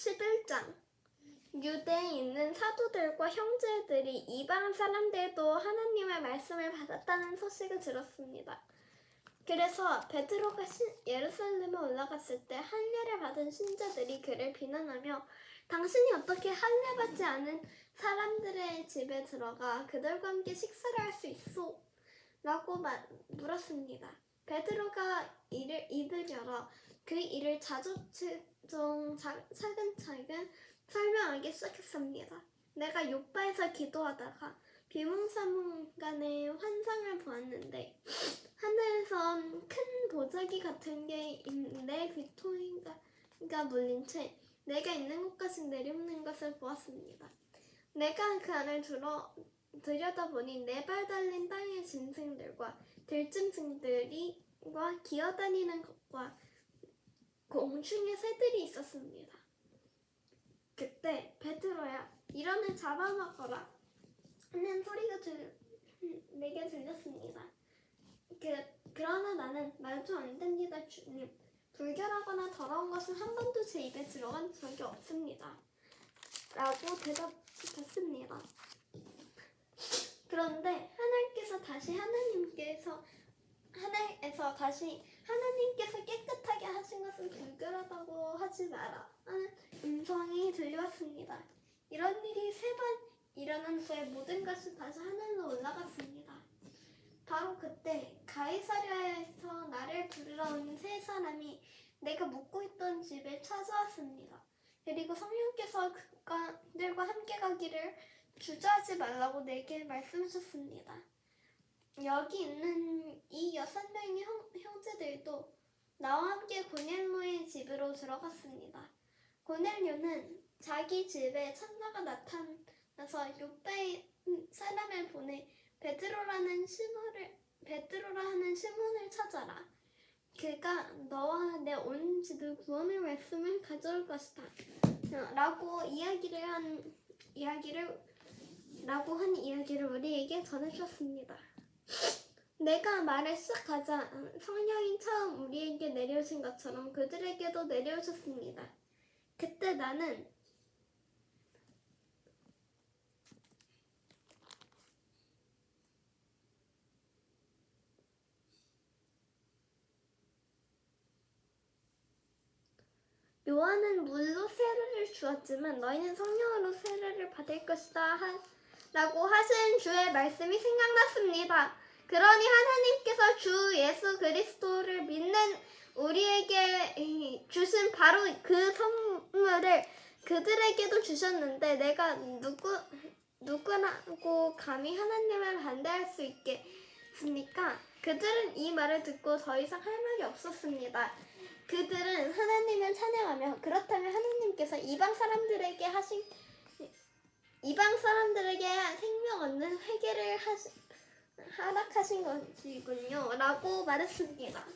11장. 유대에 있는 사도들과 형제들이 이방 사람들도 하나님의 말씀을 받았다는 소식을 들었습니다. 그래서 베드로가 예루살렘에 올라갔을 때 할례를 받은 신자들이 그를 비난하며 당신이 어떻게 할례받지 않은 사람들의 집에 들어가 그들과 함께 식사를 할 수 있소? 라고 물었습니다. 베드로가 입을 열어 그 일을 차근차근 설명하기 시작했습니다. 내가 욥바에서 기도하다가 비몽사몽간의 환상을 보았는데 하늘에선 큰 보자기 같은 게 내 귀토이가 물린 채 내가 있는 곳까지 내려오는 것을 보았습니다. 내가 그 안을 들여다보니 4발 달린 땅의 짐승들과 들짐승들과 기어다니는 것과 공중의 새들이 있었습니다. 그때 베드로야, 이런을 잡아먹어라 하는 소리가 내게 들렸습니다. 그러나 나는 말도 안 됩니다, 주님. 불결하거나 더러운 것은 한 번도 제 입에 들어간 적이 없습니다. 라고 대답했습니다. 그런데 하나님께서 깨끗하게 하신 것은 불결하다고 하지 마라 하는 음성이 들려왔습니다. 이런 일이 3번 일어난 후에 모든 것이 다시 하늘로 올라갔습니다. 바로 그때 가이사랴에서 나를 부르러 온 3사람이 내가 묵고 있던 집에 찾아왔습니다. 그리고 성령께서 그들과 함께 가기를 주저하지 말라고 내게 말씀하셨습니다. 여기 있는 이 6명의 형제들도 나와 함께 고넬료의 집으로 들어갔습니다. 고넬료는 자기 집에 천사가 나타나서 욥바의 사람을 보내 베드로라는 시몬을 찾아라. 그가 너와 내 온 집을 구원의 말씀을 가져올 것이다. 라고 한 이야기를 우리에게 전해주었습니다. 내가 말을 시작하자 성령이 처음 우리에게 내려오신 것처럼 그들에게도 내려오셨습니다. 그때 나는 요한은 물로 세례를 주었지만 너희는 성령으로 세례를 받을 것이다 라고 하신 주의 말씀이 생각났습니다. 그러니 하나님께서 주 예수 그리스도를 믿는 우리에게 주신 바로 그 선물을 그들에게도 주셨는데 내가 누구라고 감히 하나님을 반대할 수 있겠습니까? 그들은 이 말을 듣고 더 이상 할 말이 없었습니다. 그들은 하나님을 찬양하며 그렇다면 하나님께서 이방 사람들에게 생명 얻는 회개를 허락하신 것이군요 라고 말했습니다.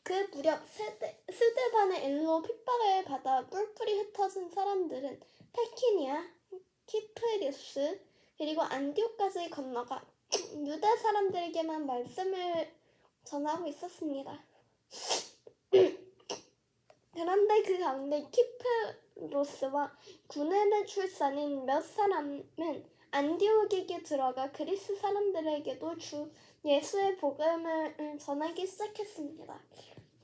그 무렵 스데반의 일로 핍박을 받아 뿔뿔이 흩어진 사람들은 페키니아, 키프리스 그리고 안디옥까지 건너가 유대 사람들에게만 말씀을 전하고 있었습니다. 그런데 그 가운데 키프로스와 구네르 출신인 몇 사람은 안디옥에게 들어가 그리스 사람들에게도 주 예수의 복음을 전하기 시작했습니다.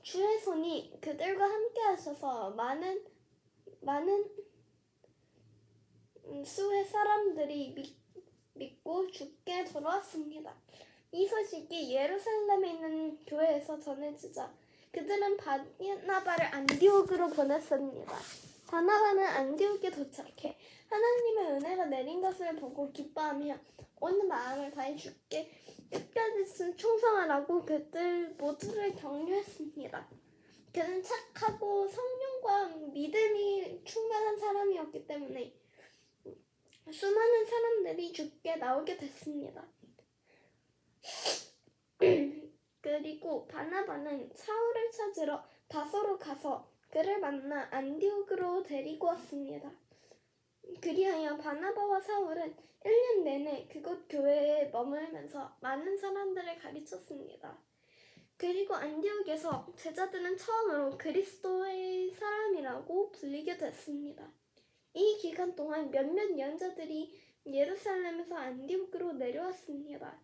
주의 손이 그들과 함께 하셔서 많은 수의 사람들이 믿고 주께 돌아왔습니다. 이 소식이 예루살렘에 있는 교회에서 전해지자 그들은 바나바를 안디옥으로 보냈습니다. 바나바는 안디옥에 도착해 하나님의 은혜가 내린 것을 보고 기뻐하며 온 마음을 다해 주께 끝까지 충성하라고 그들 모두를 격려했습니다. 그는 착하고 성령과 믿음이 충만한 사람이었기 때문에 수많은 사람들이 주께 나오게 됐습니다. 그리고 바나바는 사울을 찾으러 다소로 가서 그를 만나 안디옥으로 데리고 왔습니다. 그리하여 바나바와 사울은 1년 1년 내내 그곳 교회에 머물면서 많은 사람들을 가르쳤습니다. 그리고 안디옥에서 제자들은 처음으로 그리스도의 사람이라고 불리게 됐습니다. 이 기간 동안 몇몇 예언자들이 예루살렘에서 안디옥으로 내려왔습니다.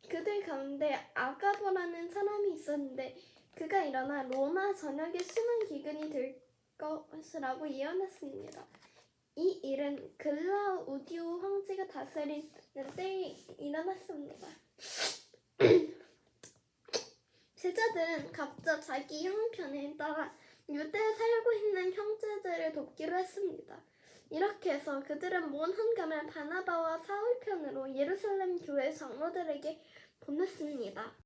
그들 가운데 아가보라는 사람이 있었는데 그가 일어나 로마 전역에 숨은 기근이 될 것이라고 예언했습니다. 이 일은 글라우디오 황제가 다스리는 때에 일어났습니다. 제자들은 각자 자기 형편에 따라 유대에 살고 있는 형제들을 돕기로 했습니다. 이렇게 해서 그들은 모은 헌금을 바나바와 사울 편으로 예루살렘 교회 장로들에게 보냈습니다.